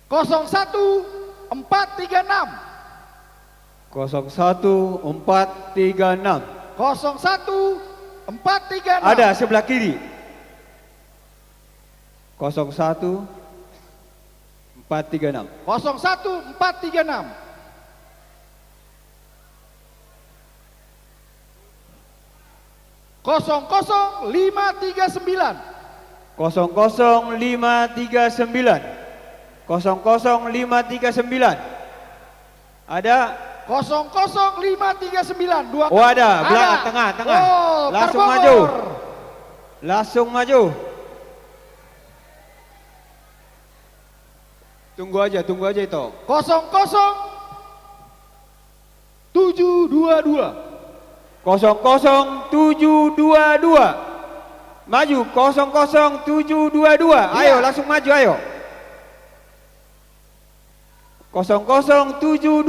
01436. 01436. 01436. Ada sebelah kiri. 01436. 01436. 00539. 00539. 00539. Ada? 00539. Dua Oh kali. ada, belakang tengah. Oh, Langsung Terbogor. maju. Langsung maju. Tunggu aja itu. 00722. 00722. Maju 00722. Ayo langsung maju ayo. 00722.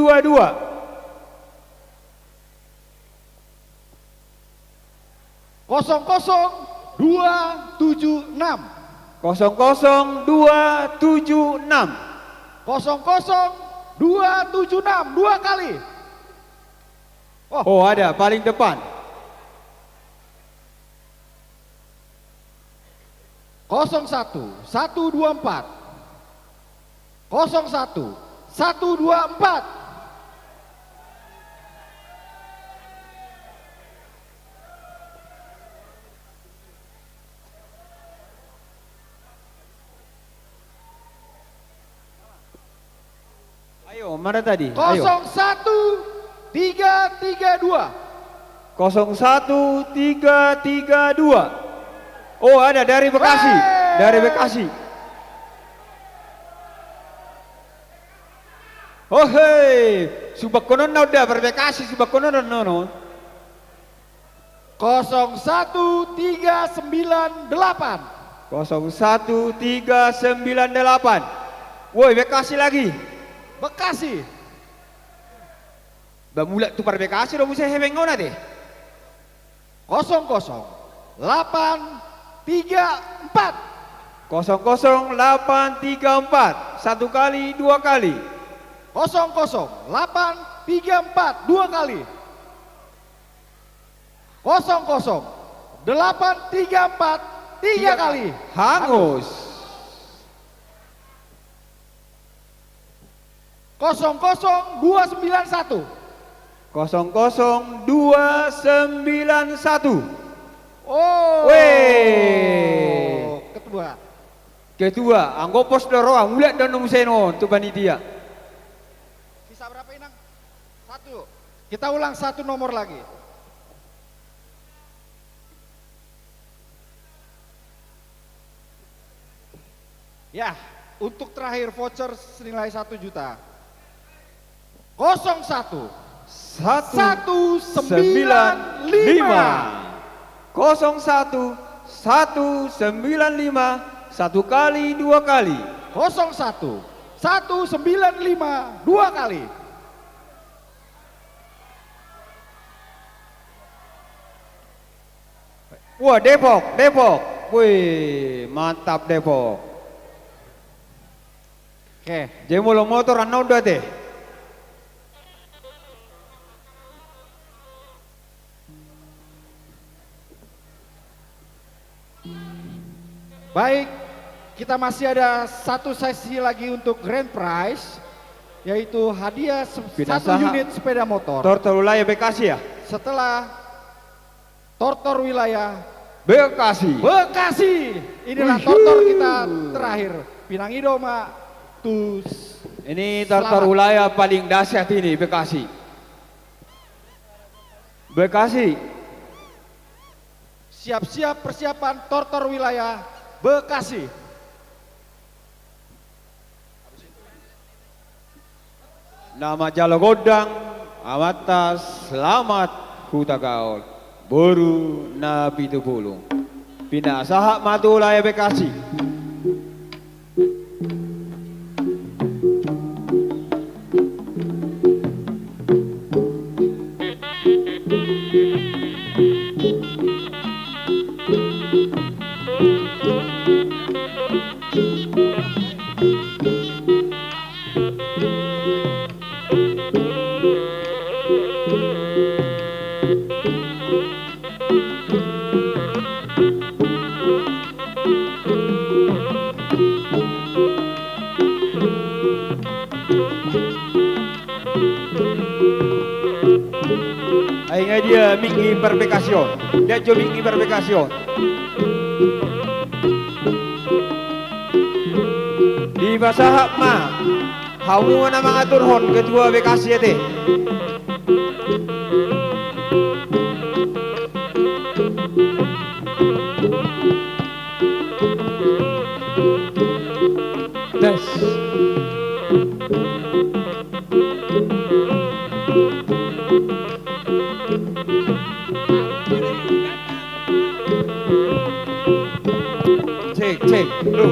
00276. 00276. 00276. Dua kali. Oh ada paling depan. 01124. 01124. Ayo mana tadi? Ayo. 01332. 01332. Oh ada dari Bekasi. Wey. Dari Bekasi. Oh hei, subakonon na udah berbekasi subakonon no. 01398. 01398. Woi Bekasi lagi. Bekasi. Bamula tu par Bekasi do musa hebeng ngona deh. 00834. 00834. Satu kali, dua kali. 00834. Dua kali. 00834. Tiga kali. Hangus. 00291. 00291. Oh. Weh. Ketua. Anggo pos doroang ulat dan seno tu panitia. Sisa berapa Inang? Satu. Kita ulang satu nomor lagi. Ya, untuk terakhir voucher senilai 1 juta. 01 195. 01195. Satu kali, dua kali. 01 195. Dua kali. Wah Depok. Wih mantap Depok. Oke. Jemolo motor anak udah deh. Baik, kita masih ada satu sesi lagi untuk grand prize, yaitu hadiah satu unit sepeda motor. Tortor wilayah Bekasi ya? Setelah Tortor wilayah Bekasi. Inilah Tortor kita terakhir. Pinangido Ma Tus. Ini tortor wilayah paling dahsyat ini Bekasi. Siap-siap persiapan Tortor wilayah Bekasi. Nama Jalo Godang, Amatas, Selamat Hutagaol, Boru Nabi Tupulung. Pindah sahak matu wilayah Bekasi. dia Miki Perpekasion. Dia jo Miki Perpekasion. Di bahasa Hakma, kamu na mengatur hon ketua Bekasi ya teh. Tes. Cek, lu.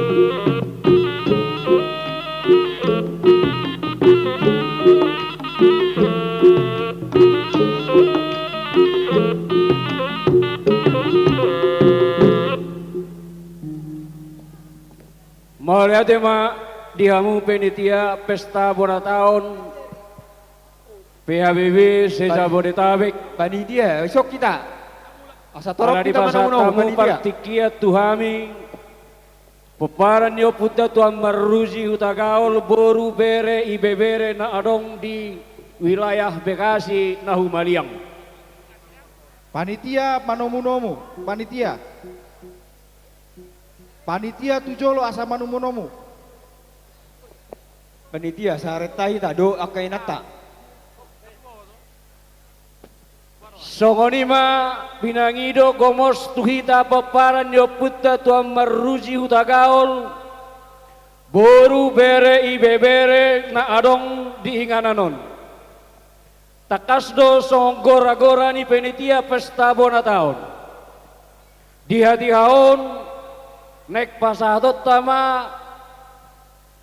Melihat tema dihamu penitia pesta bona tahun PHBB Sejabodetabek Panitia, besok kita. Asa torok para di kita pasar mana tamu partikia tuhami peparan yo puta tuan maruji utagaul boru bere ibebere na adong di wilayah Bekasi nahu Maliang. Panitia manomunomu, panitia tujolo asa manumunomu. Panitia saretai tak do akai nata. Songonima binangido gomos tuhita paparan yo puta tuan maruji utagaul boru bere ibebere na adong di ingananon. Takasdo songgora-gora ni penitia pesta bona tahun. Di hati haon nek pasatot tama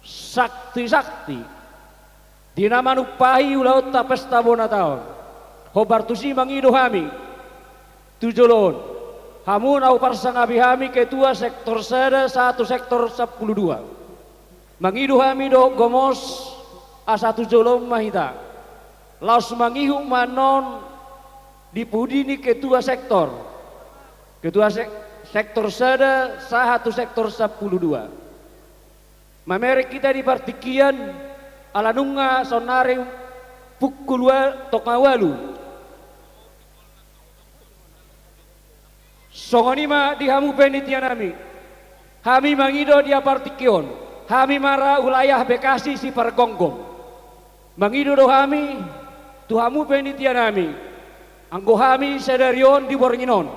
sakti-sakti. Di nama nupahi ulaut ta pesta bona tahun. Hobartusi mangido hami. Tujolon. Hamun au parsangabi hami ketua sektor sada 1 sektor 12. Mangido hami do gomos asa tujolon mahita. Laos mangihu manon dipudini ketua sektor. Sektor sada 1 sektor 12. Mamerek kita di partikian alanunga sonare pukul tokawalu. Songonima dihamu penitia nami. Hami mangido dia partikion. Hami mara wilayah Bekasi si Pargonggong. Mangido do hami tuhamu penitia nami. Anggo hami sedarion di Bornginon.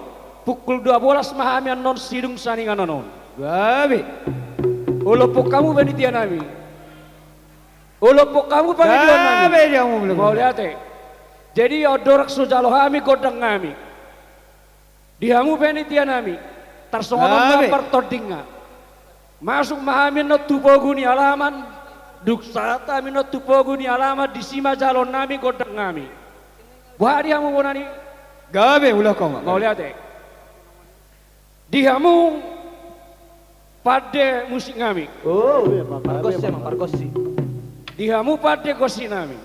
Pukul 12 mahami anon sidung saningan anon. Gabi. Ulopok kamu penitia nami. Ulopok kamu penitia nami. Gabi dia mau belum. Mau lihat jadi odorak sujalo hami godang nami. Dihamu penitia nami. Tarsongonon pertodinga. Masuk mahami no tupoguni alaman. Duksata minot tupoguni alamat di sima jalon nami godang nami. Buat dihamu bonani. Gabe ulah kau. Mau lihat dihamu pada musik nami. Oh, parkosi emang parkosi. Dihamu pada gosi nami.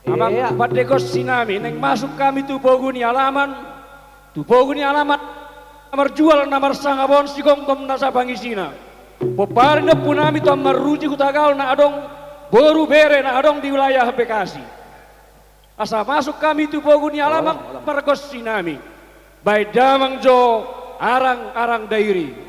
Abang pada gosi nami. Neng masuk kami tupoguni alaman. Tupoguni alamat. Nomor jual nomor sangabon si gomgom nasa bangisina. Peparna punami tuan maruji kutagal na adong boru bere na adong di wilayah Bekasi. Asa masuk kami tupoguni alamat pergos sinami. Baik damang jo arang-arang dairi.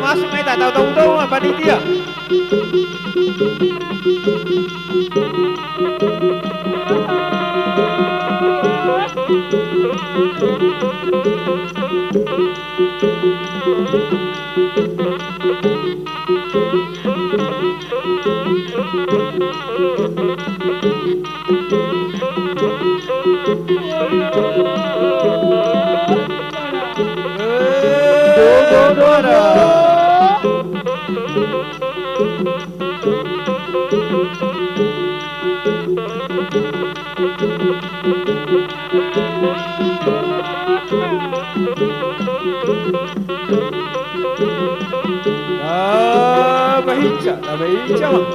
Masuk kita tahu panitia. Bahija, bahija mah.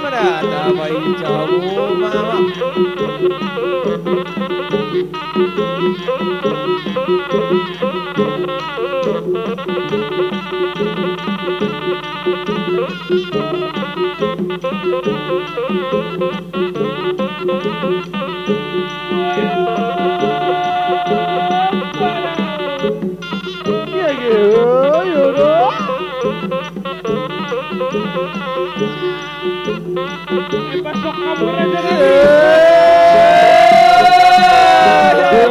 Merata bahija mama.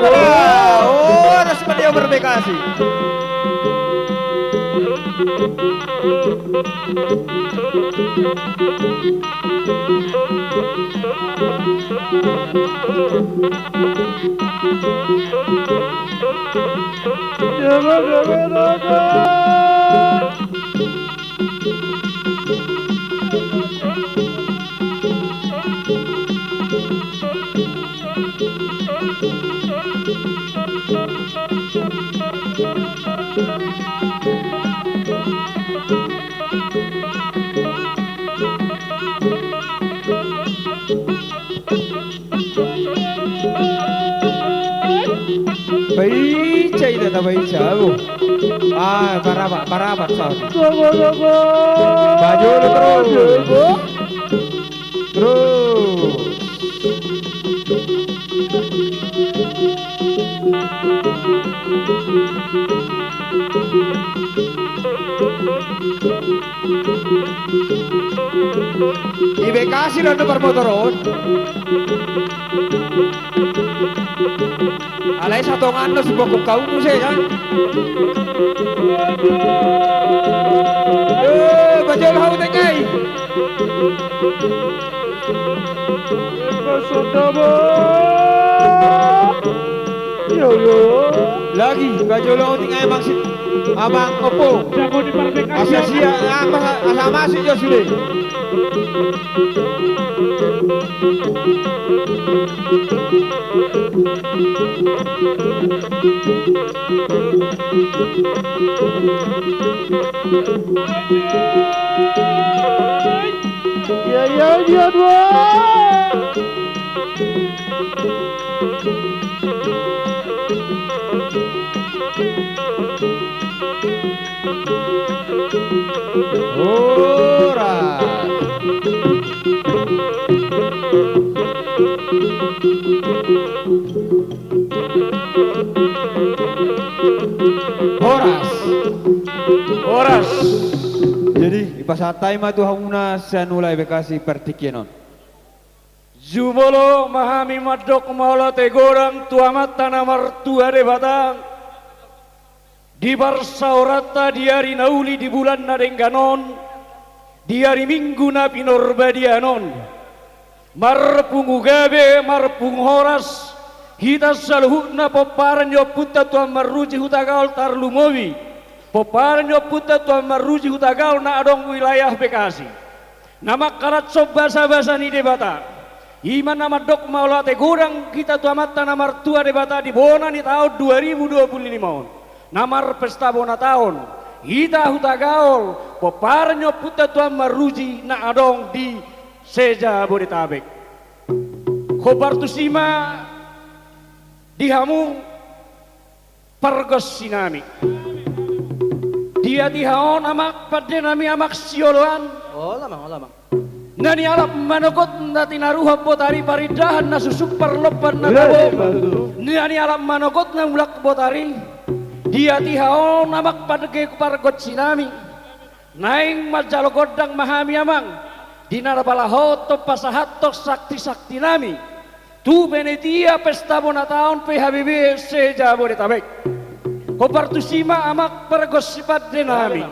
Oh, harus beliau berbekasi. Bahija itu tak bahija. Barabat sah. Baju terus. Dibekasi dan bermotoron. Alay satu ngano sebokok kau musik kan? Bajol hau tekai. Lagi bajol hau tekai maksud abang opo. Asa sia asa masih jo sudah. Ya dua. Horas. Jadi ipasatai mah tu hauna sanulai bekasi pertikienon. Jumolo mahami madok maula tegorang tuamat tanah martua de batang. Di barsaurata di hari nauli di bulan nadengganon. Di hari minggu na pinorbadianon. Marpung ugabe marpung horas. Hita saluhutna poparan yo puta tuan maruji hutagaul tarlumowi. Poparan yo puta tuan maruji hutagaul na adong wilayah Bekasi. Nama karat sob basa-basa ni debata. Iman nama dok maula tegurang kita tuamat tanah martua debata di bona ni tahun 2025. Namar pesta bona tahun. Hita hutagaul poparan yo puta tuan maruji na adong di Seja Bodetabek. Khobar tusima dihamu pargos sinami. Dia dihaon amak pada nami amak sioloan. Oh lamang. Nani alap manokot na tinaruha botari paridahan na susuk parlopan na kabo. Nani alap manokot na mulak botari. Dia tihao namak padage kupargot sinami. Naing majalogodang mahami amang. Dinarabalaho to pasahatok sakti-sakti nami. Tu benetia pesta bona taon PHBB seja Bodetabek. Kopartusima amak pargosipat denami.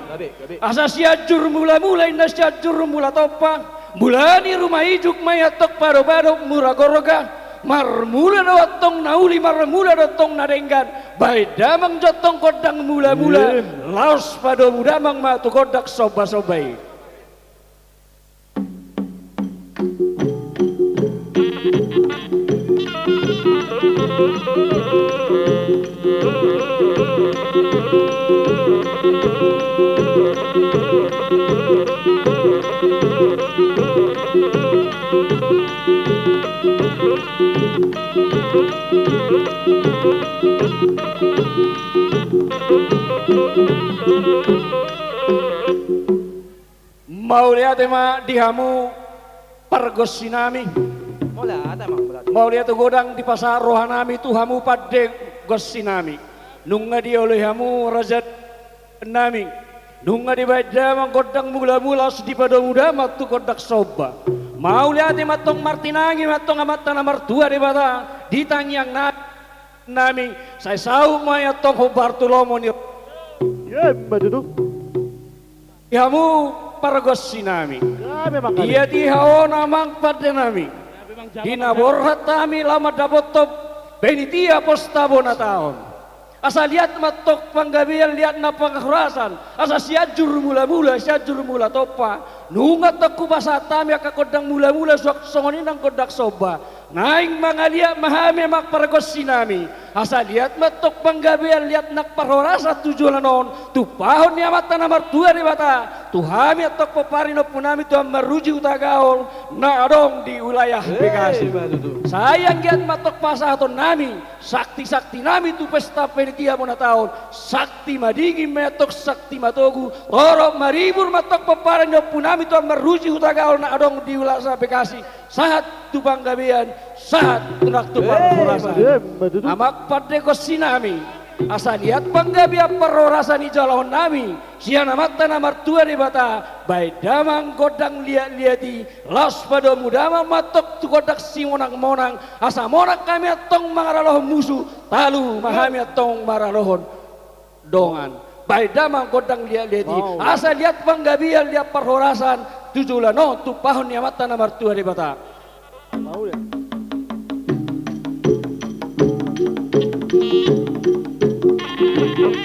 Asa siajur mula-mula indah siajur mula topa. Mulani rumah ijuk mayatok paro-paro muragoroga marmula dotong nauli marmula dotong nadenggan baik damang jotong kodang mula-mula laos pado mudamang matu kodak soba-sobai. Mau lihat tema dihamu pargosinami. Mau lihat godang di pasar rohanami tu hamu padde gosinami. Nunga di oleh hamu raja nami. Nunga di bajamang godang mula-mula di pada muda matu kodak soba. Mau lihat tema tong martinangi matong amatan nomor 2 di bata ditangyang nami. Saya sau maya tong Bartolomo ni. Ya, Badudu. Hamu pargosinami. Dia dihao namang pada nami. Dinaborhat kami lama dapat top benitia posta bona tahun. Asa lihat matok panggabian lihat na pangkurasan. Asa siajur mula-mula siajur mula topa. Nungat aku basatami akakodang mula-mula suak songoninang kodak soba. Naing mangalia mahami mak pargosinami. Asa lihat matok panggabian lihat nak parorasa tujuan non. Tu pahon ni amatan nomor 2 di bata. Tuhami atok peparino punami tu maruji utagaol na adong di wilayah Bekasi. Sayang giat matok pasaton nami sakti-sakti nami tu pesta penitia bona tahun sakti madingi metok sakti matogu toro maribur matok peparino punami tu maruji utagaol na adong di wilayah Bekasi. Saat tu panggabian saat tunak tu parorasa. Amak padeko sinami. Asa lihat panggabia perorasa ni jalon nami siana mata nomor 2 di bata baik damang godang lihat-lihati las pada mudama matok tu kodak si monang-monang asa monang kami atong mangaralohon musuh talu mahami atong maralohon dongan baik damang godang lihat-lihati asa lihat panggabia lihat perhorasan tujulan no tu pahon ni mata nomor 2 di bata. Mau ya. Thank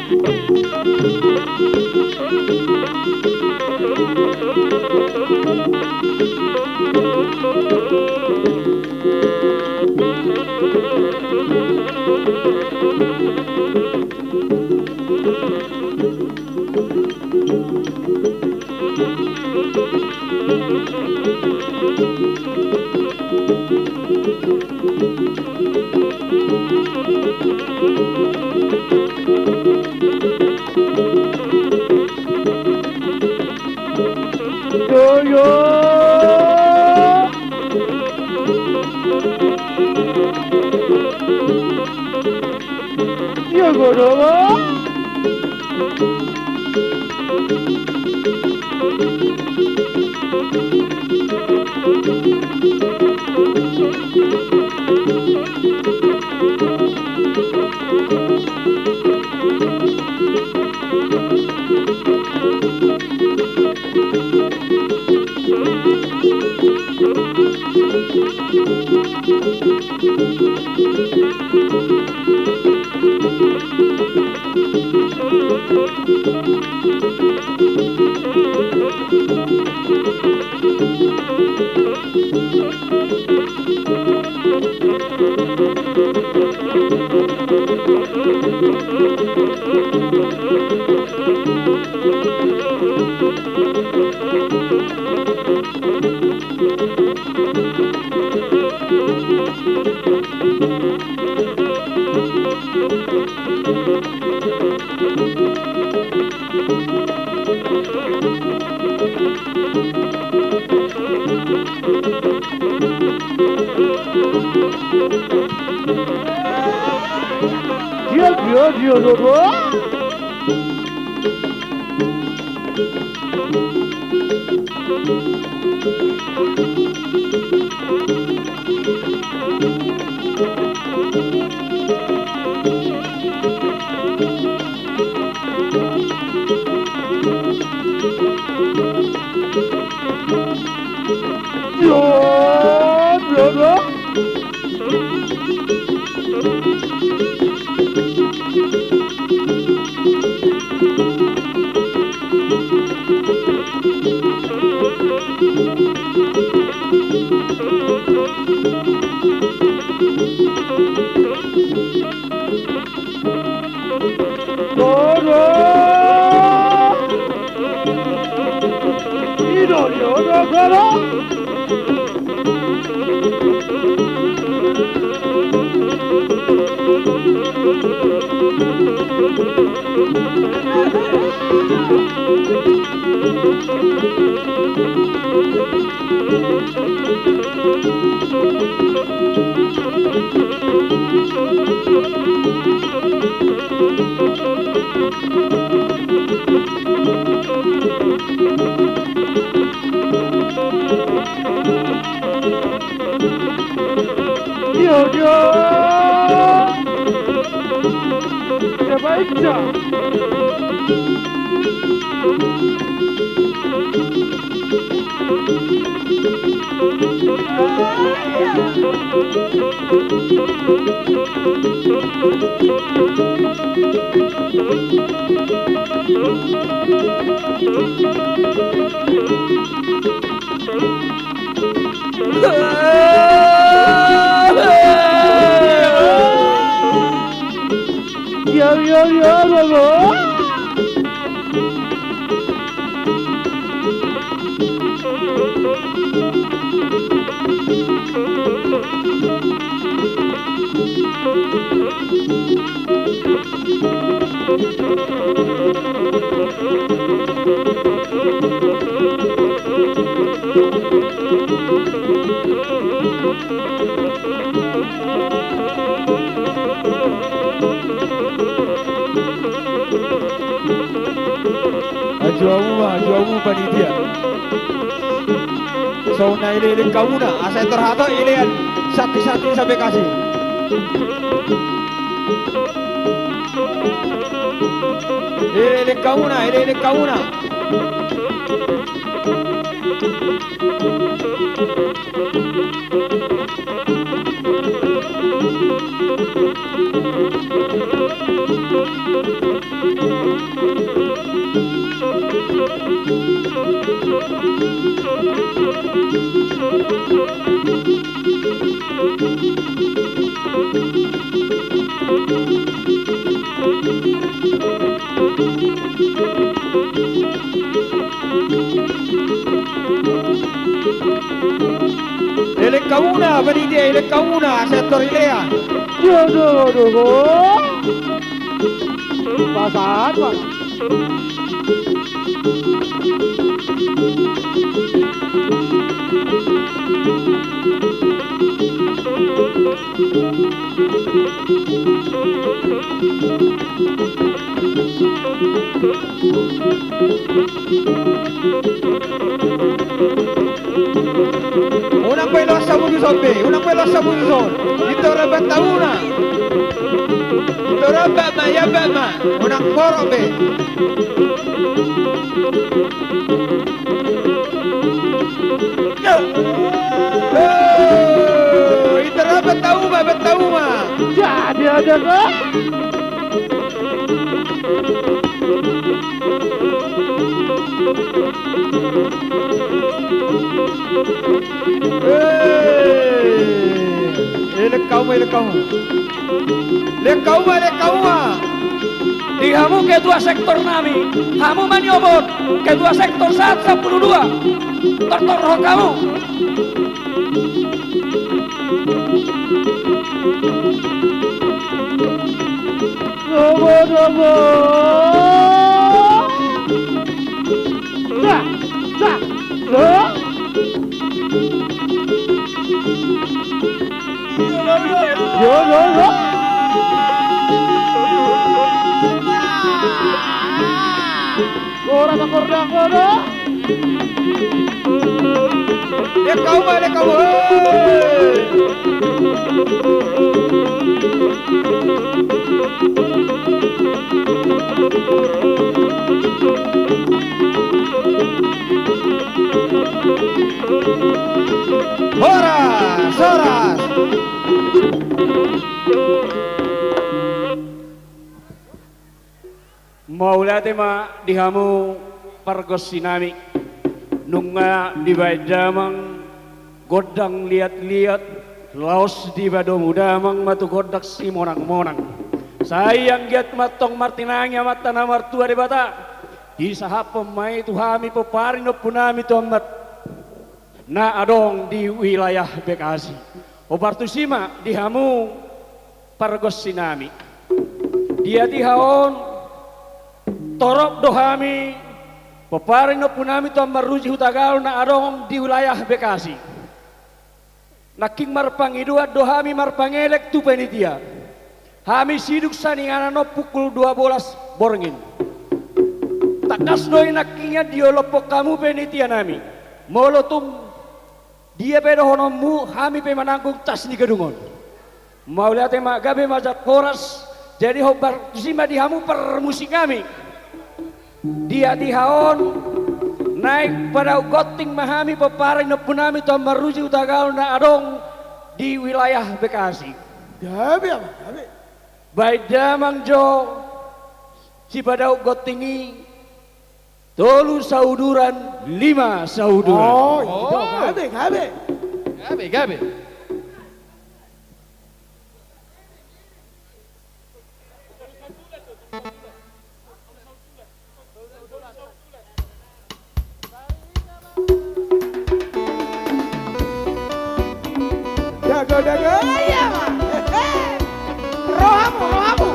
you. Ajuamu panitia. So na ile kamu na asa terhato ilean sati sampai kasih. Ile kamu na. Ile kauna sektor ilea. Pasaan, Pak. Unang pelo sa Bugison be, unang pelo sa Bugison. Ito rabat tauna. Ito rabat ma ya ma. Unang poro be. Ito rabat tauma. Jadi ada kah? Lekauma. Di kamu kedua sektor nami, kamu menyobot kedua sektor 112. Tertorok kamu. Robo. Yo, yo, yo. Ora tak ora. Dia kau balik kau. Horas, horas. Maulate ma dihamu pargos sinami nunga di damang godang liat-liat laos di badomu damang matu godak si monang-monang sayang giat matong martinangnya mata namar tua di bata di sahapem mai tuhami peparin punami tu amat na adong di wilayah Bekasi obartu sima dihamu pargos sinami dia dihaon torok dohami peparing no punami to maruji hutagal na arong di wilayah Bekasi naking marpangidua dohami marpangelek tu penitia hami siduk saningana no pukul 12 borngin takas doi nakingnya diolopok kamu penitia nami molotum dia pedohonomu hami pemananggung tas ni gedungon mau lihat emak gabe majak koras jadi hobar sima dihamu per musik kami dia dihaon naik pada goting mahami peparing na punami to maruji utagal na adong di wilayah Bekasi Gabi apa? Gabi. baik damang jo si pada gotingi tolu sauduran 5 sauduran Oh, itu gabi, gabi. Gabe. Dago. Iya, Mak. Rohamu.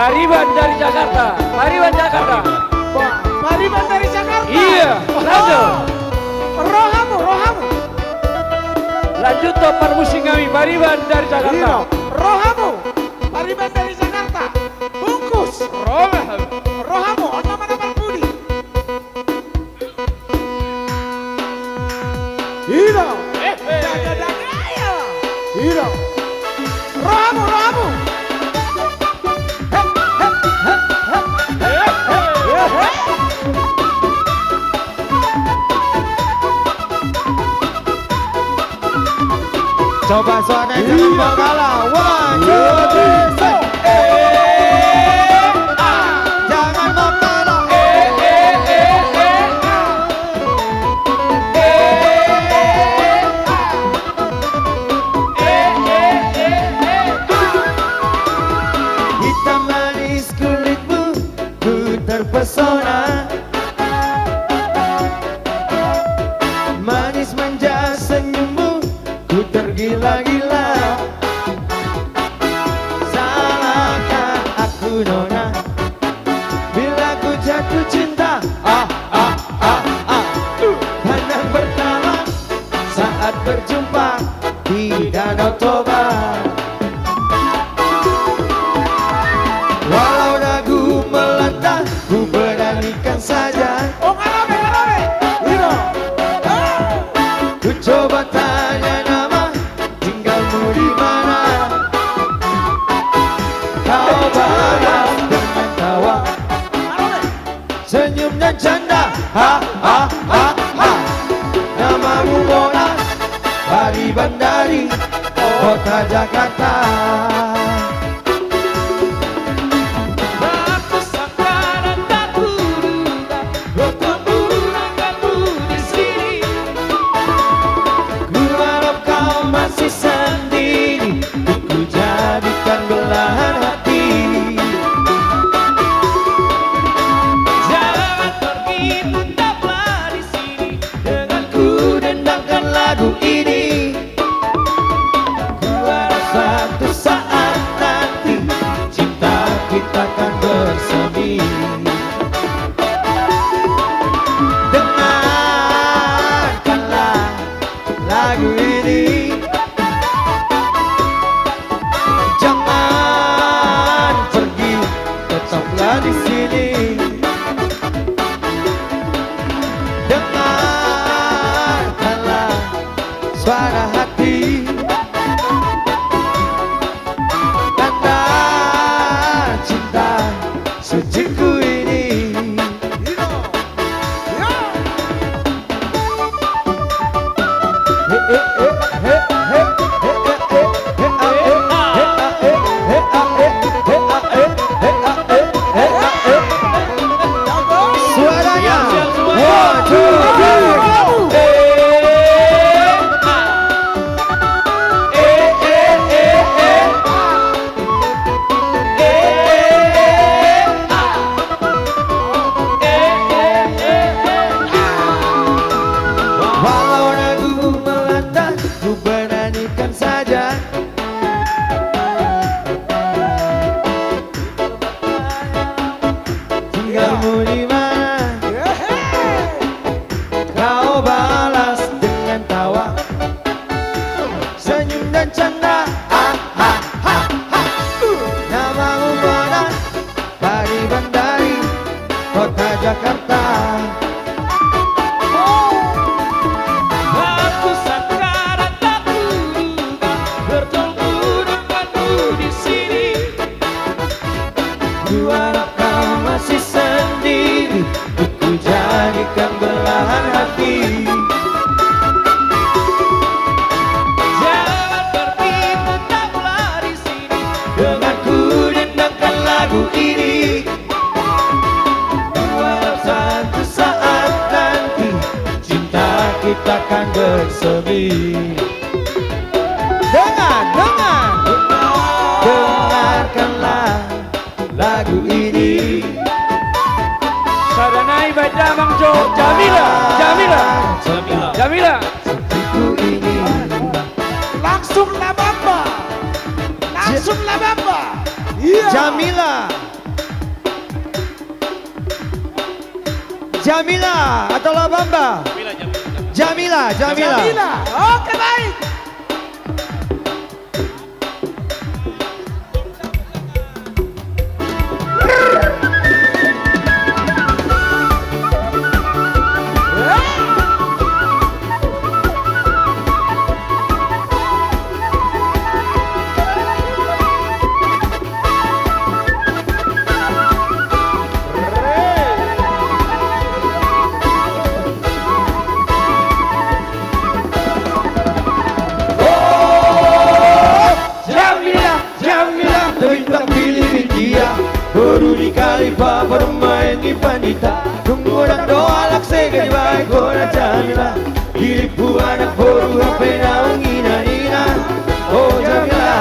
Pariban dari Jakarta. Pariban Jakarta. Wah, Pariban dari Jakarta. Iya, lanjut. Rohamu, rohamu. Lanjut to permusim kami Pariban dari Iya, Jakarta. rohamu. Pariban dari Jakarta. Bungkus. Rohamu, nama-nama Budi. Iya. Jaga-jaga ya. Iya. Rohamu, rohamu. Coba suara jangan mau kalah. One, two, three, four. Jangan mau kalah. Hitam manis kulitmu, ku terpesona. Manis manja senyummu, ku tergila-gila. Salahkah aku nona bila ku jatuh cinta? Pandang pertama saat berjumpa di Danau Toba. Walau ragu melantang, ku beranikan saja. Oh, ngalame, ngalame. Iya. Ku coba tanya nama, tinggalmu di mana? Kau balas dengan tawa, senyum dan canda. Namamu Mona, Pariban dari kota Jakarta. Aku sangka tak kuduga, bertemu denganmu di sini. Ku harap kau masih sendiri, ku jadikan belahan hati. Jangan pergi, tetaplah di sini. Denganku dendangkan lagu ini. Ku harap suatu saat nanti cinta kita akan bersemi. Dengarkanlah lagu ini. Jangan pergi, tetaplah di sini. Dengarkanlah suara hati. Tanda cinta suciku ini. Suaranya one, two, walau ragu melantang, ku beranikan saja. Tinggalmu di mana? Kau balas dengan tawa, senyum dan canda. Namamu Mona, Pariban dari kota Jakarta. Aku sangka tak kuduga, bertemu denganmu di sini. Ku harap kau masih sendiri, ku jadikan belahan hati. Jangan pergi, tetaplah di sini. Denganku dendangkan lagu ini. Ku harap suatu saat nanti cinta kita akan bersemi. Dengarkanlah lagu ini. Sadanai baca Bang Jo, Jamila, Jamila, Jamila. Hatiku ini. Langsung la bamba. Langsung la bamba. Iya. Jamila. Jamila atau Labamba? Jamila. Jamila. Oke, baik. Bintang pilih dia baru dikali bermain di pandita kemudian doa lakse gani baik kona Jamila diripu anak baru HP naung ina oh Jamila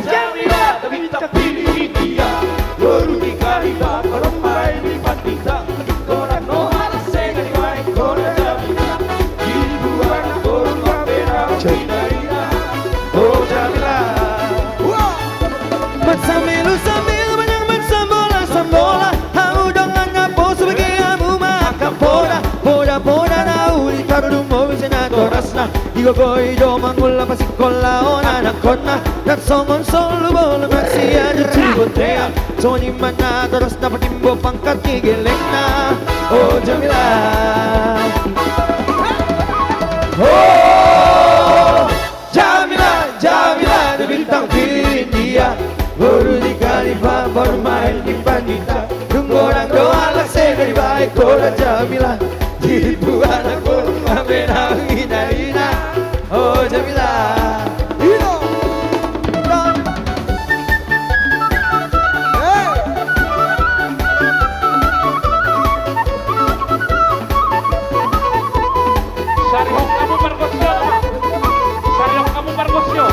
Jamila bintang pilih dia baru dikali bermain di pandita kemudian doa lakse gani baik kona Jamila diripu anak baru HP naung ina oh Jamila sambil banyak bersambola Hamu dengan ngapo sebagai hamu makan poda nauli karudung mo senadoras na igogoi do mangula pasikola ona na kona naksongon solo bola masih ada cibotea soni mana terus dapat timbo pangkat geleng na oh Jamila oh Jamila di bintang pilih dia baru dikali bermain di pandita orang doa lakse dari baik kona Jamila diripu anak burung menang ina oh Jamila Saryong kamu perkosyo.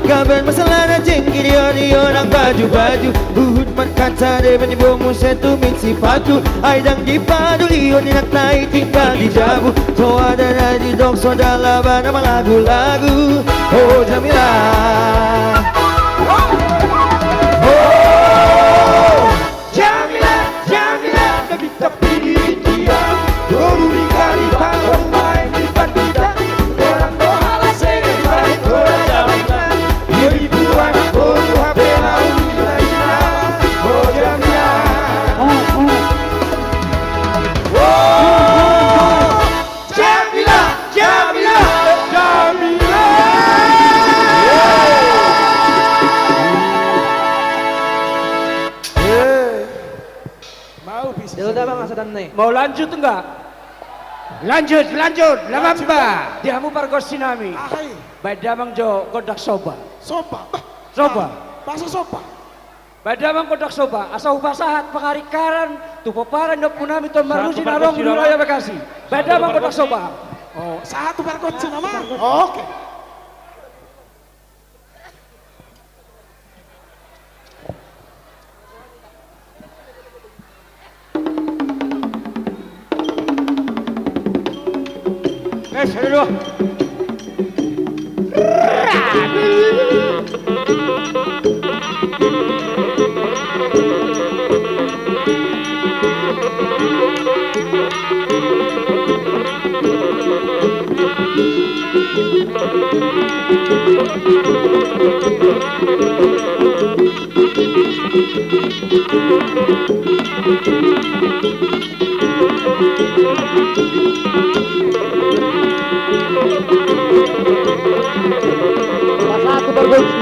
Kabar masalah na jengki dia orang baju Uhud man kaca de banibo mo setu miksi patu Ay dang di paduli on inak nai tinggal di jabu So ada na di dong so dalaban na lagu-lagu Oh Jamila Oh Jamila Nabita pilih dia Baru dikali bangun main di pandita Orang doa lah segeri baik orang Jamila Ribuan baru HP lalu ina oh Jamila oh Jamila Mau bisa. Mau lanjut enggak? Lanjut, Labamba. Diamu pargosi nami. Ahai. Baik damang jo kodak soba. Sopa. Bahasa sopa. Badamang kodak soba, asa upasahat pangarikaran, tupoparan na punami to marusi narong wilayah Bekasi. Badamang kodak soba. Oh, satu perkot nama. Oke. Aduh. Satu bergolsi.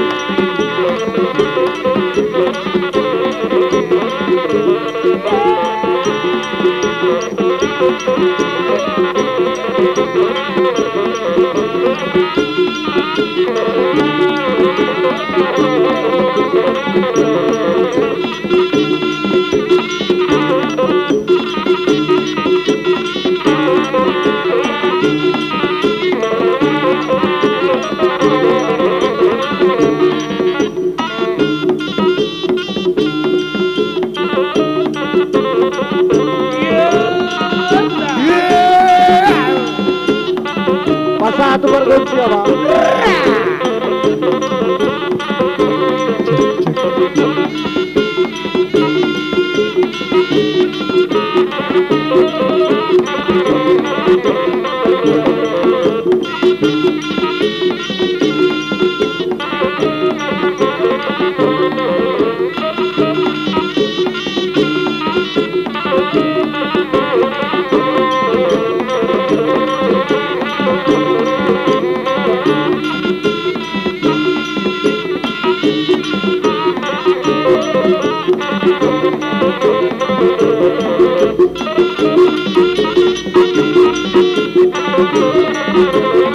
satu berkunci apa?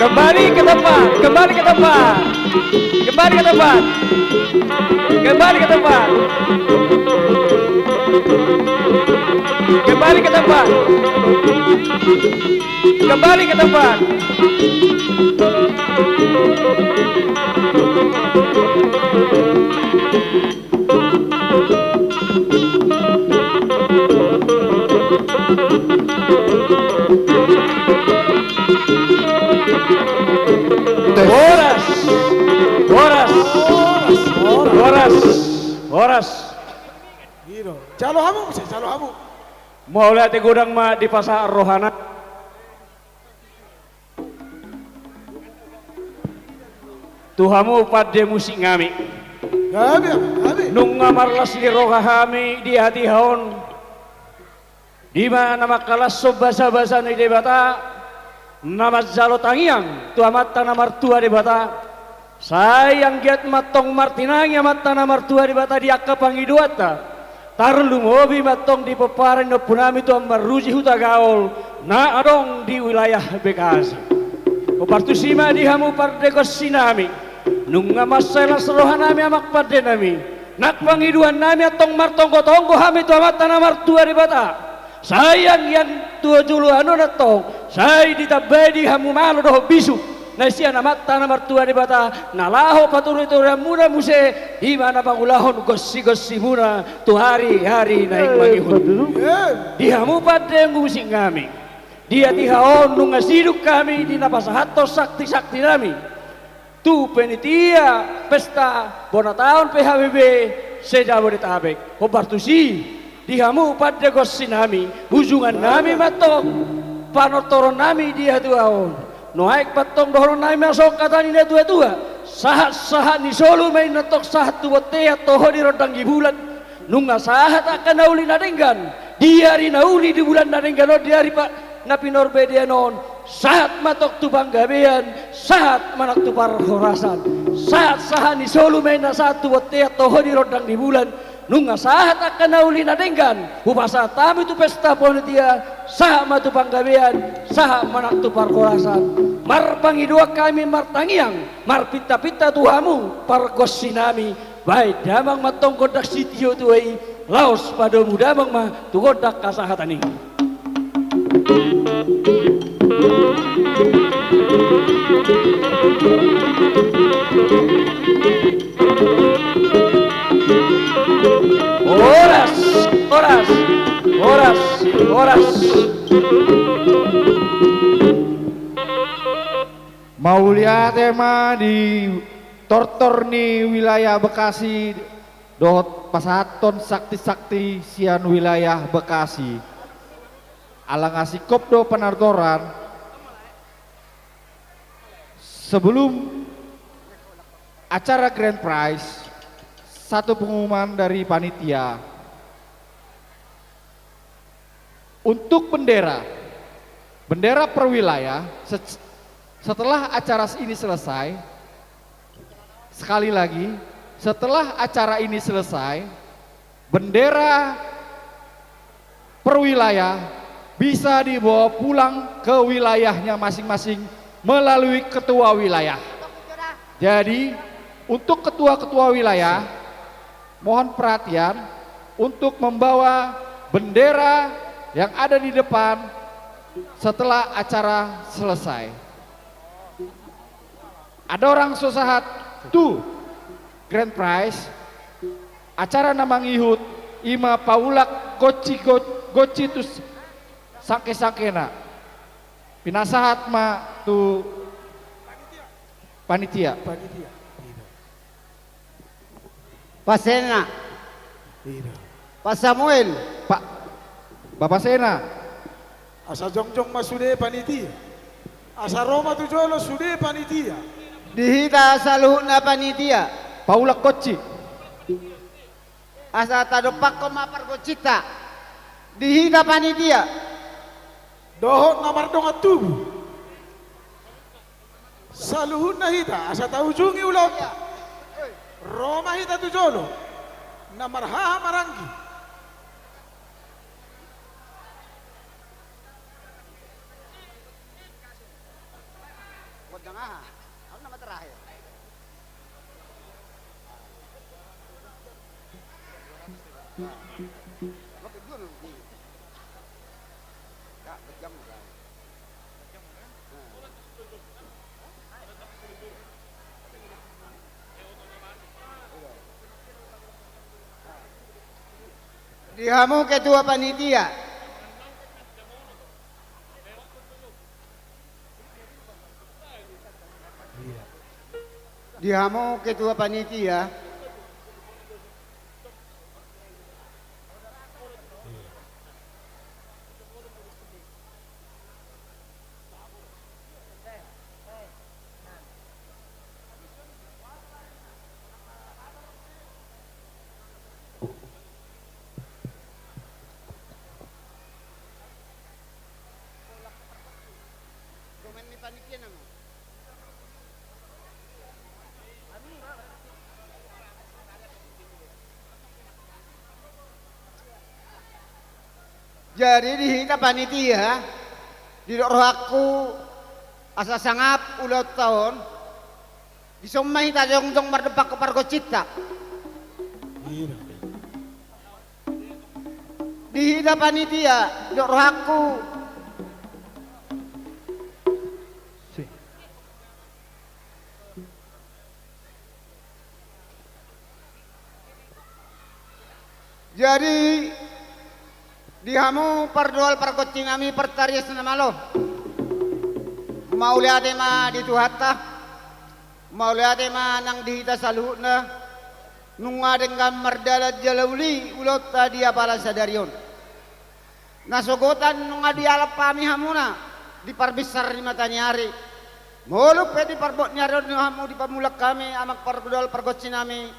Kembali ke tempat, kembali ke tempat, kembali ke tempat, kembali ke tempat, kembali ke tempat, kembali ke tempat. Horas, horas, horas, horas. Giro. Jalo hamu sih, jalo hamu. Mau lihat gudang mah di pasar Rohana. Tuhamu pada musik ngami. Gabi. Nung ngamarlas di rohahami di hati haon. Di mana makalas so basa-basa ni debata. Nama jalo tangiang tu amat tanah martua di bata sayang giat matong martinang amat tanah martua di bata di akka pangiduata tarlu mobi matong di peparan no punami tu maruji huta gaul na adong di wilayah Bekasi opartu sima di hamu parde sinami nunga masalah serohan nami amak parde nami nak pangiduan nami atong martong kotonggo hami tu amat tanah martua di bata sayang yang tua julu anu natong saya ditabai di hamu malu doh bisu na siya namat tanah martua di bata nalaho patuloy to muna muse di mana pangulahon gossi muna tu hari-hari naik mangihun di hamu pada musik kami dia tihaon nung ngasiduk kami di napasahato sakti nami tu penitia pesta bona tahun PHBB sejabodetabek hobartusi di hamu pada gossi nami hujungan nami matong panotoron nami dia tuaon noaik patong doron nami masuk kata ni tua sahat ni solo main natok sahat tua tea toho di rodang bulan nunga sahat akan nauli nadenggan dia ri nauli di bulan nadenggan no dia ri pak napi norbedia non sahat matok tu banggabean sahat manak tu parhorasan sahat ni solo main na sahat tua tea toho di rodang di bulan nunga sahat akan nauli nadenggan upasa tamu itu pesta politia saha matu panggabean saha manak tu parkorasan mar pangidua kami mar tangiang mar pita-pita tuhamu parkos sinami baik damang matong kodak sitio tuai laos padomu damang mah tu kodak kasahatan ini Horas. Mau lihat tema di tortor ni wilayah Bekasi dot pasaton sakti sian wilayah Bekasi alang asikop do penartoran sebelum acara Grand Prize satu pengumuman dari panitia untuk bendera per wilayah. Setelah acara ini selesai, sekali lagi setelah acara ini selesai, bendera per wilayah bisa dibawa pulang ke wilayahnya masing-masing melalui ketua wilayah. Jadi untuk ketua-ketua wilayah mohon perhatian untuk membawa bendera yang ada di depan setelah acara selesai. Ada orang sosahat tuh Grand Prize acara namang ihut ima paulak goci tus sangke-sangkena pinasahat ma tu Panitia. Panitia. Iya. Pak Sena, Iya. Pak Samuel, Pak Bapak Sena. Asa jongjong masude panitia. Asa Roma tujolo sude panitia. dihita saluhna panitia, Paula Koci. asa tadopak koma pargocita, dihita panitia, Dohot namar dongat tubuh. Saluhun na hita. Asa taujungi ulot. Roma hita tujolo. Namar haha maranggi. Ano naman terakhir? Dihamu ketua panitia. Dihamu ketua panitia. Jadi dihita panitia, di rohaku asa sangap ulat tahun, disomai ta jongjong mardepak ke pargocita. Iya. Dihita panitia, di rohaku jadi dihamu pardual parkocing kami pertarias na malo. Mauliate ma dituhata. Mauliate ma nang dihita saluhut na. Nung adeng mardala jalawli ulot tadi apala sadarion. Nasogotan nung adi alap pami hamuna. Di parbisar ni mata nyari. Moluk pe di parbot nyari hamu di pamulak kami amak pardual parkocing kami.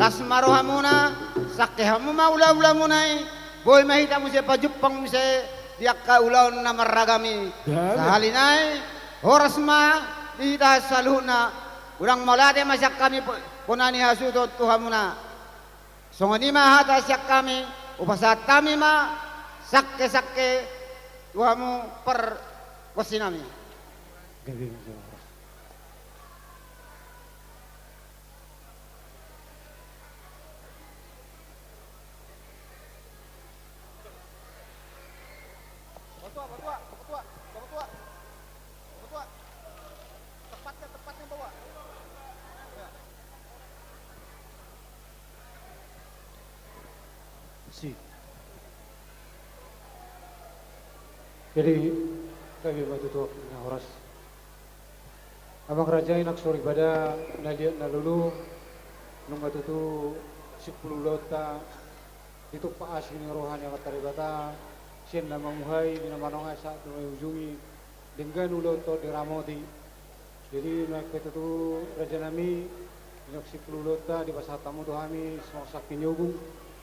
Lasmaro hamuna. Sakte hamu maula-ula munai. Boy mahita mo siya pajupang mo siya diak ka ulaw na maragami. Sa halinay, oras ma, dihita sa na, urang malate masyak kami punani hasutot tuha mo na. So nga ni mahata siyak kami, upasat kami ma, sakke-sakke, tuha mo per kusinami. Jadi kami batutuak na oras. Abang raja inak suri pada naliat na lulu nung batutu 10 lota itu paas ini rohan yang kataribata sien na mamuhay di namanong asa tumay ujungi dengan ulot to di ramoti. Jadi naik batutu raja nami inak 10 lota di pasar tamu tu kami semak pinyugung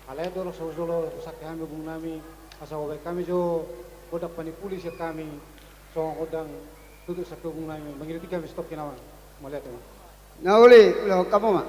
alay dolo solo sak kami gung nami asa wabay kami jo kodak panipuli siya kami so kodang tutup sa tubong namin mangiliti kami stop kinaman malihat mo Nauli, ulah kamu ma.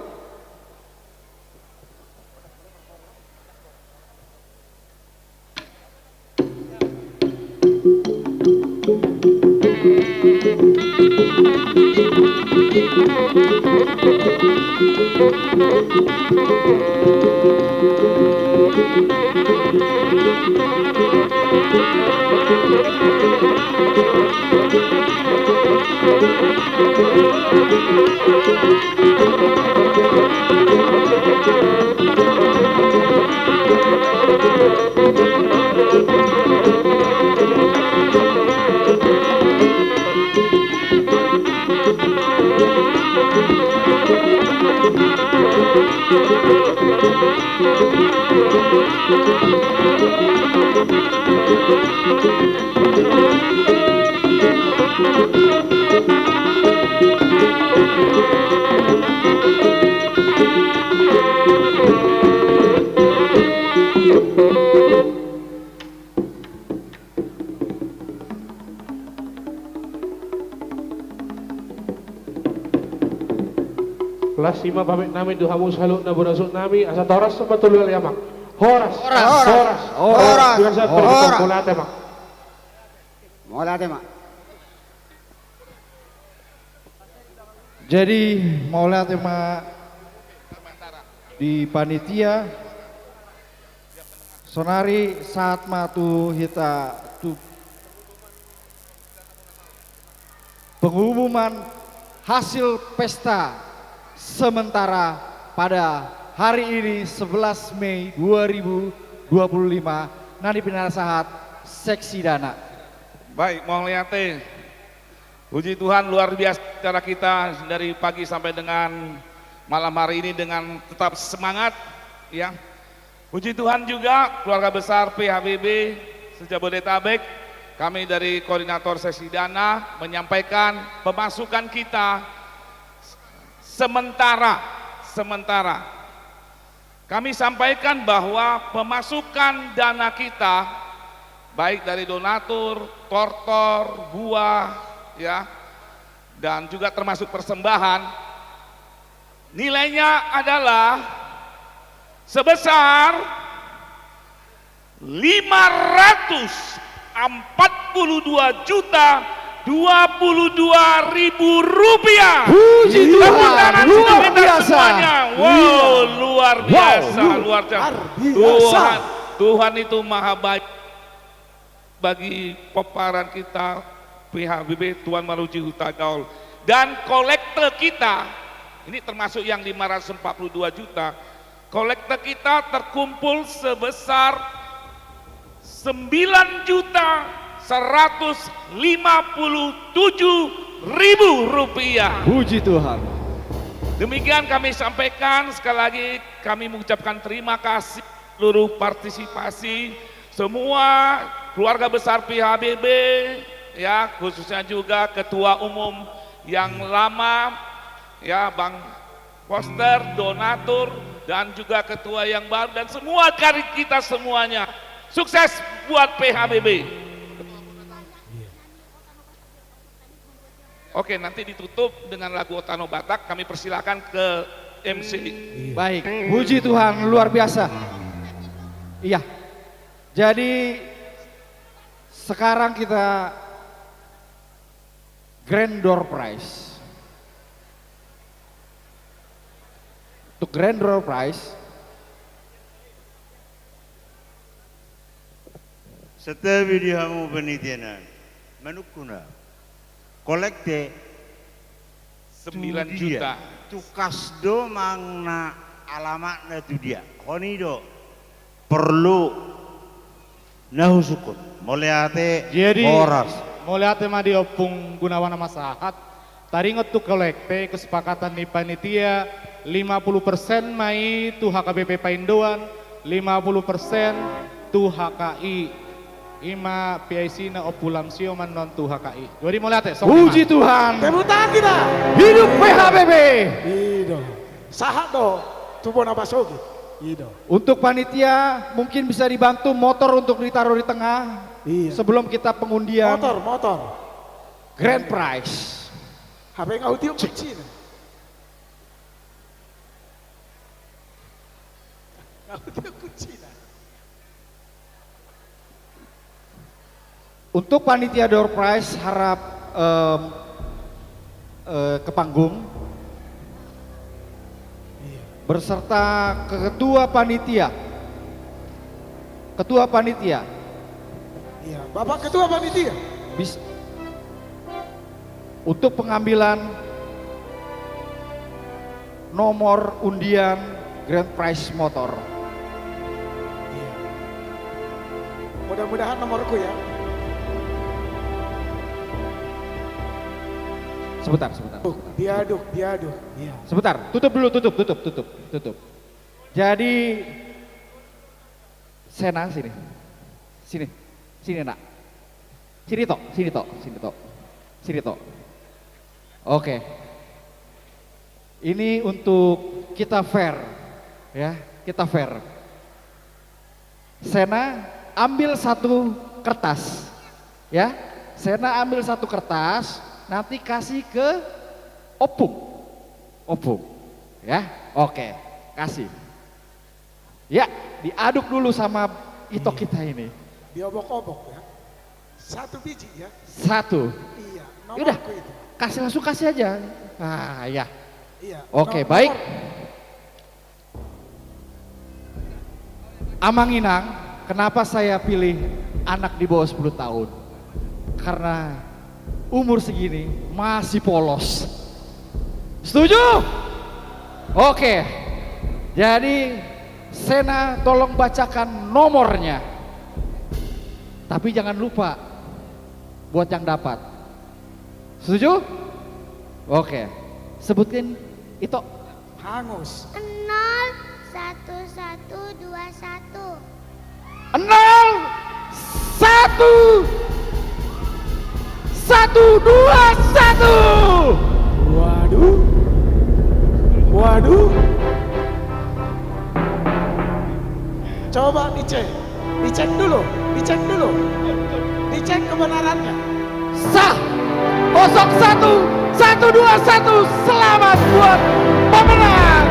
Kelas 5 pamit nami duhamu salut na burasut nami asa toras sama tulul ya mak. Horas. Biasa pergi kulate mak. Mulate mak. Jadi maulah tema di panitia sonari saat matu hita tu pengumuman hasil pesta sementara pada hari ini 11 Mei 2025 Nadi Pinasahat Seksi Dana. Baik, mohon lihat. Puji Tuhan luar biasa cara kita dari pagi sampai dengan malam hari ini dengan tetap semangat ya. Puji Tuhan juga keluarga besar PHBB se-Jabodetabek, kami dari koordinator sesi dana menyampaikan pemasukan kita sementara kami sampaikan bahwa pemasukan dana kita baik dari donatur, tortor, buah ya, dan juga termasuk persembahan nilainya adalah sebesar 542.022.022 rupiah. Puji Tuhan, luar biasa. Semuanya. Wow, luar biasa, luar biasa. Tuhan itu maha baik bagi peparan kita PHBB Tuan Maruji Huta Gaul, dan kolektor kita ini termasuk yang 542 juta, kolektor kita terkumpul sebesar 9.157.000 rupiah. Puji Tuhan. Demikian kami sampaikan, sekali lagi kami mengucapkan terima kasih seluruh partisipasi semua keluarga besar PHBB ya, khususnya juga ketua umum yang lama ya, Bang Poster, donatur, dan juga ketua yang baru dan semua karir kita semuanya. Sukses buat PHBB. Oke, nanti ditutup dengan lagu Otano Batak, kami persilakan ke MC. Baik, puji Tuhan luar biasa. Iya. Jadi sekarang kita Grand Door Prize. Untuk Grand Door Prize, setelah video kamu penelitian menukuna kolekte 9 juta. Tukas do mangna alamat na tu dia. Konido perlu nahusukun. Moliate Jadi horas. mulai tema di opung gunawan masahat taringot tu kolekte kesepakatan di panitia 50% mai tu HKBP Paindoan, 50% tu HKI ima PIC na opulam sio man non tu HKI. Jadi mulai puji Tuhan. Tepuk tangan kita. Hidup PHBB. Ido. Sahat do. Tubuh napa sogi. Ido. Untuk panitia mungkin bisa dibantu motor untuk ditaruh di tengah. Iya. Sebelum kita pengundian Motor. Grand Prize. HP ngau tiup kecil. Ngau tiup kecil. Untuk panitia Door Prize harap ke panggung berserta ketua panitia. Iya, Bapak Ketua Panitia. Untuk pengambilan nomor undian Grand Prize motor. Iya. Mudah-mudahan nomorku ya. Sebentar. Diaduk. Iya. Sebentar, tutup dulu, tutup. Jadi Sena sini. Sini. Sini nak. Sini tok, sini tok, sini tok. Sini tok. Oke. Ini untuk kita fair. Ya, kita fair. Sena ambil satu kertas. Ya. Sena ambil satu kertas, nanti kasih ke Opung. Opung. Ya. Oke, kasih. Ya, diaduk dulu sama Itok kita ini. Diobok-obok ya. 1 biji ya. 1. Iya, Udah, nomorku itu. kasih langsung kasih aja. Ah, ya. Iya. Oke, nomor. baik. Amang Inang, kenapa saya pilih anak di bawah 10 tahun? Karena umur segini masih polos. Setuju? Oke. Jadi Sena tolong bacakan nomornya. Tapi jangan lupa buat yang dapat. Setuju? Oke. Sebutin itu. Hangus. 0 1 1 2 1. 0 1 1 2 1. Waduh. Waduh. Coba dicek. Dicek dulu. Dicek dulu. Dicek kebenarannya. Sah. 01 121. Selamat buat pemenang.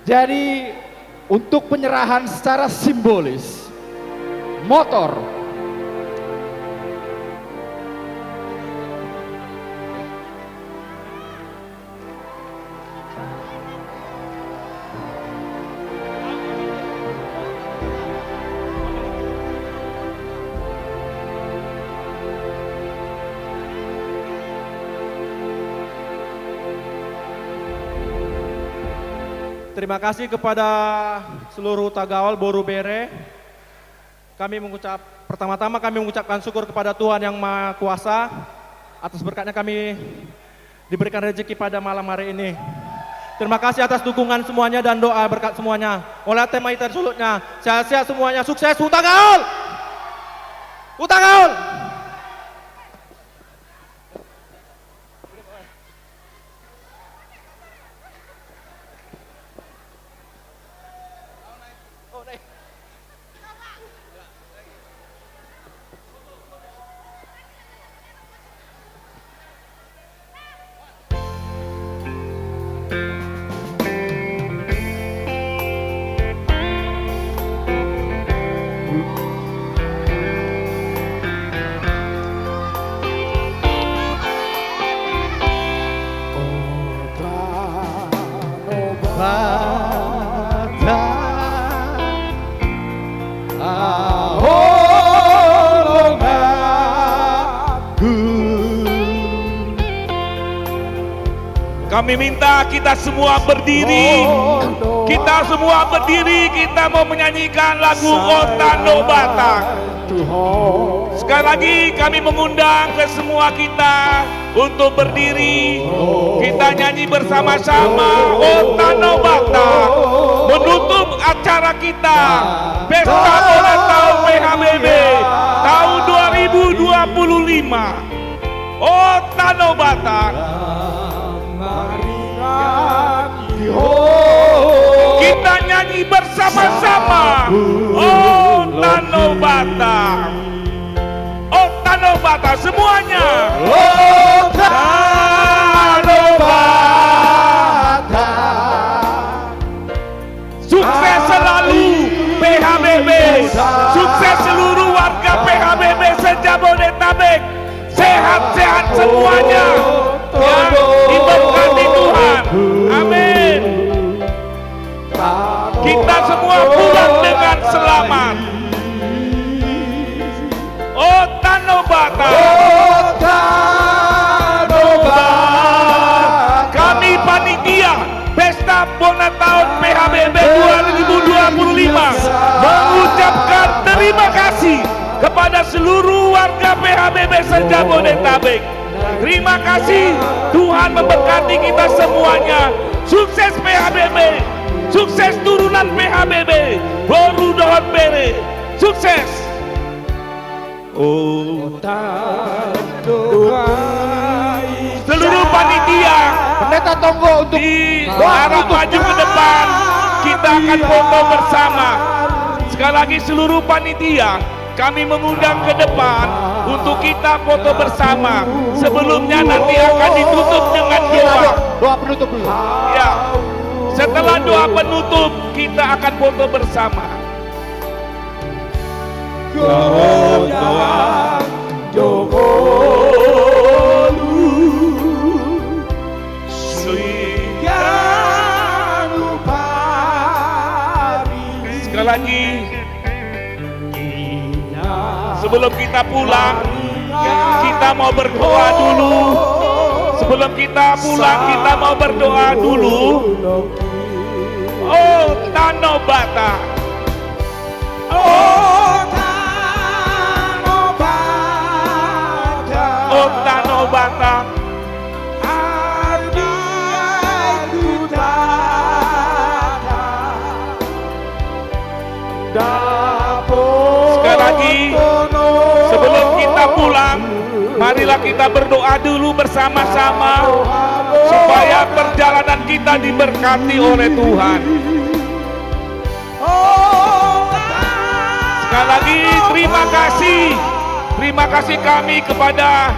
Jadi untuk penyerahan secara simbolis motor Terima kasih kepada seluruh Tagawal Boru Bere. Pertama-tama kami mengucapkan syukur kepada Tuhan Yang Maha Kuasa atas berkatnya kami diberikan rezeki pada malam hari ini. Terima kasih atas dukungan semuanya dan doa berkat semuanya. Oleh tema itar sulutnya, sehat-sehat semuanya, sukses Utagaul! Utagaul! Kami minta kita semua berdiri. Kita semua berdiri, kita mau menyanyikan lagu Otano Batak. Sekali lagi kami mengundang ke semua kita untuk berdiri. Kita nyanyi bersama-sama Otano Batak menutup acara kita Pesta Bola Tahun PHBB tahun 2025. Otano Batak. Kita nyanyi bersama-sama Otano Batak. Otano Batak semuanya. Otano Batak. Sukses selalu PHBB. Sukses seluruh warga PHBB se-Jabodetabek. Sehat-sehat semuanya. Ya, diberkati Tuhan. Amin. Kita semua pulang dengan selamat. Otano Batak. Otano Batak. Kami panitia Pesta Bola Tahun PHBB 2025. terima kasih kepada seluruh warga PHBB Sejabodetabek. Terima kasih, Tuhan memberkati kita semuanya. Sukses PHBB, sukses turunan PHBB, Boru Dohon Bere, sukses. Oh, seluruh panitia Pendeta Tonggo untuk di arah maju ke depan, kita akan foto bersama. Sekali lagi seluruh panitia, kami mengundang ke depan untuk kita foto bersama. Sebelumnya nanti akan ditutup dengan doa. doa penutup dulu. Ya, setelah doa penutup kita akan foto bersama. Sekali lagi, sebelum kita pulang, kita mau berdoa dulu. Sebelum kita pulang, kita mau berdoa dulu. Oh, Tanobata. Oh, Tanobata. Sekali lagi, sebelum kita pulang, marilah kita berdoa dulu bersama-sama supaya perjalanan kita diberkati oleh Tuhan. Sekali lagi terima kasih kami kepada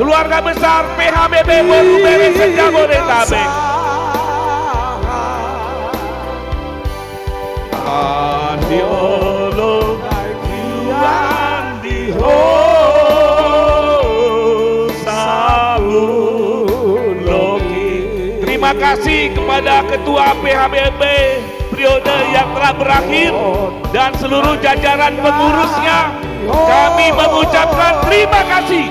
keluarga besar PHBB Boru Bere Sejabodetabek. Andiolo, Andiho, Saluloki. Terima kasih kepada Ketua PHBB periode yang telah berakhir dan seluruh jajaran pengurusnya. Kami mengucapkan terima kasih.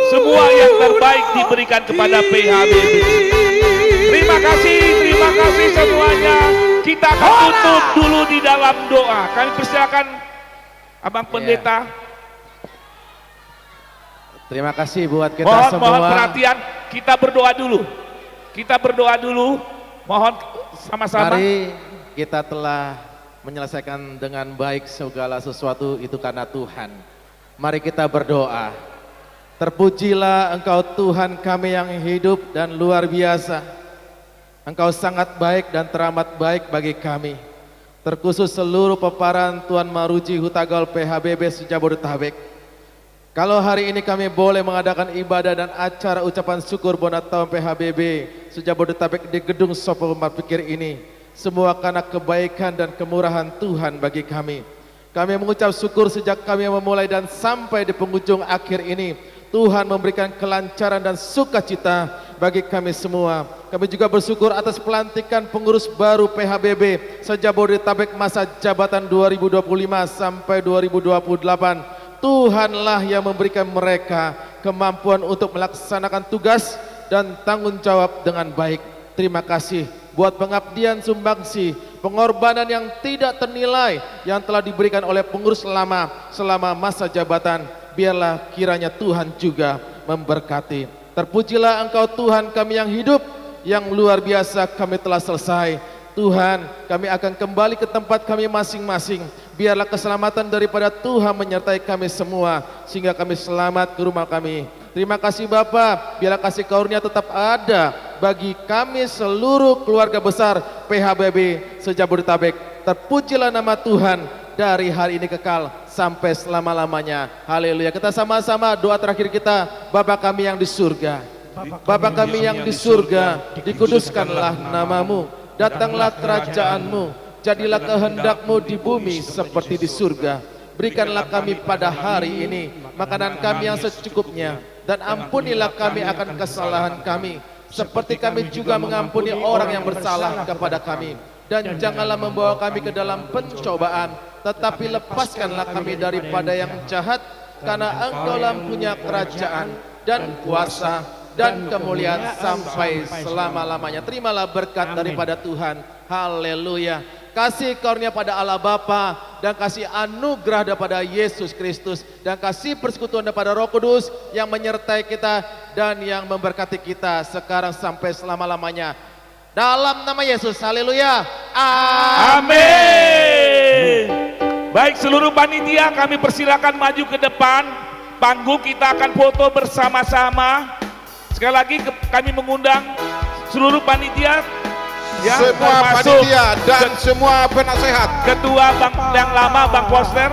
Semua yang terbaik diberikan kepada PHBB. Terima kasih semuanya. Kita akan tutup dulu di dalam doa. Kami persilakan Abang Pendeta. Terima kasih buat kita Mohon semua. perhatian, kita berdoa dulu. Mohon sama-sama. Mari kita telah menyelesaikan dengan baik segala sesuatu itu karena Tuhan. Mari kita berdoa. Terpujilah Engkau Tuhan kami yang hidup dan luar biasa. Engkau sangat baik dan teramat baik bagi kami. Terkhusus seluruh peparan Tuan Maruji Hutagol PHBB Sejabodetabek. Kalau hari ini kami boleh mengadakan ibadah dan acara ucapan syukur Bonat Tahun PHBB Sejabodetabek di Gedung Sopo Rumah Pikir ini, semua karena kebaikan dan kemurahan Tuhan bagi kami. Kami mengucap syukur sejak kami memulai dan sampai di penghujung akhir ini. Tuhan memberikan kelancaran dan sukacita bagi kami semua. Kami juga bersyukur atas pelantikan pengurus baru PHBB Sejabodetabek masa jabatan 2025 sampai 2028. Tuhanlah yang memberikan mereka kemampuan untuk melaksanakan tugas dan tanggung jawab dengan baik. Terima kasih buat pengabdian sumbangsi, pengorbanan yang tidak ternilai yang telah diberikan oleh pengurus lama selama masa jabatan. Biarlah kiranya Tuhan juga memberkati. Terpujilah Engkau Tuhan kami yang hidup, yang luar biasa kami telah selesai. Tuhan, kami akan kembali ke tempat kami masing-masing. Biarlah keselamatan daripada Tuhan menyertai kami semua, sehingga kami selamat ke rumah kami. Terima kasih Bapa, biarlah kasih karunia tetap ada bagi kami seluruh keluarga besar PHBB Sejabodetabek. Terpujilah nama Tuhan dari hari ini kekal sampai selama-lamanya. Haleluya. Kita sama-sama doa terakhir kita. Bapa kami yang di surga, Bapa kami yang di surga, dikuduskanlah namamu. Datanglah kerajaanmu, jadilah kehendakmu di bumi seperti di surga. Berikanlah kami pada hari ini makanan kami yang secukupnya, dan ampunilah kami akan kesalahan kami, seperti kami juga mengampuni orang yang bersalah kepada kami. Dan janganlah membawa kami ke dalam pencobaan, tetapi lepaskanlah kami daripada yang jahat, karena Engkau-lah punya kerajaan dan kuasa dan kemuliaan sampai selama-lamanya. Terimalah berkat daripada Tuhan. Haleluya. kasih karunia pada Allah Bapa, dan kasih anugerah daripada Yesus Kristus, dan kasih persekutuan daripada Roh Kudus yang menyertai kita dan yang memberkati kita sekarang sampai selama-lamanya. Dalam nama Yesus, haleluya. Amin. Baik, seluruh panitia kami persilakan maju ke depan panggung, kita akan foto bersama-sama. Sekali lagi kami mengundang seluruh panitia, ya, semua panitia dan semua penasehat, ketua Bang yang lama Bang Foster.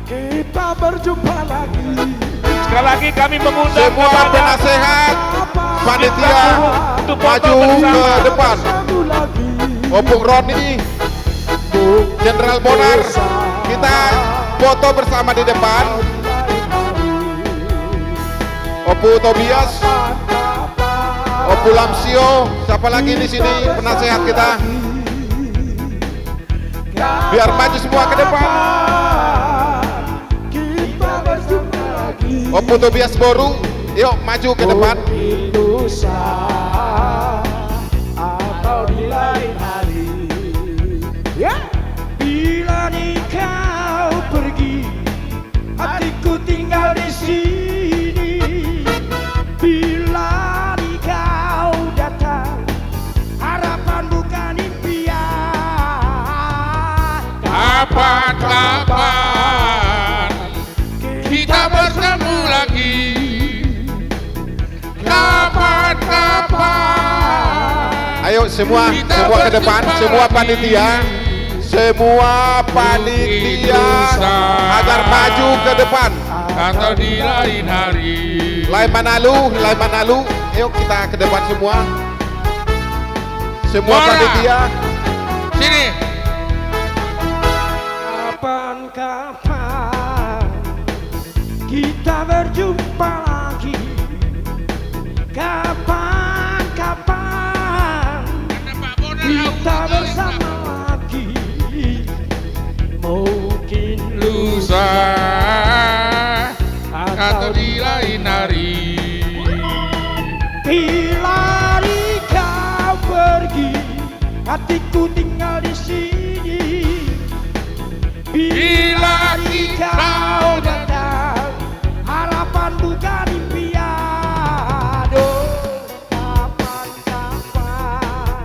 Kita berjumpa lagi. Sekali lagi kami mengundang semua penasehat panitia untuk foto maju bersama. ke depan. Opung Roni, Jenderal Bonar, kita foto bersama di depan. Opu Tobias, Opu Lamsio, siapa lagi di sini penasehat kita? Biar maju semua ke depan. Opu Tobias Boru, yuk maju ke depan. Atau di lain hari, ya. Bila kau pergi, hatiku tinggal di sini. Bila kau datang, harapan bukan impian. Kapan-kapan kita bertemu lagi. Kapan-kapan. Ayo semua ke depan, semua panitia agar maju ke depan. Atau di lain hari. Lai Manalu, ayo kita ke depan semua. Semua panitia. Sini. Kapan-kapan kita berjumpa lagi. Kapan-kapan kita bersama lagi. Mungkin Lusa atau di lain hari. bila kau pergi, hatiku tinggal di sini. Bila kau datang, harapan bukan impian. Oh, kapan-kapan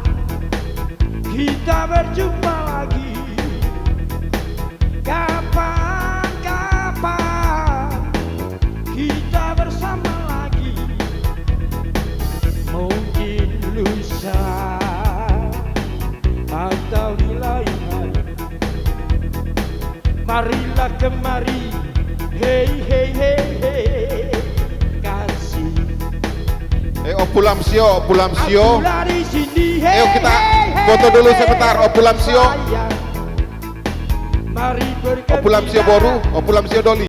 kita berjumpa lagi. Kapan-kapan kita bersama lagi. Mungkin lusa atau di lain hari. Marilah kemari, hey hey hey hey, kasih. Opu Lamsio. Akulah di sini, hey, Ayo kita hey, hey, foto dulu hey, sebentar, Opu Lamsio. sayang. Mari bergantian. Opu Lamsio Boru, Opu Lamsio Doli.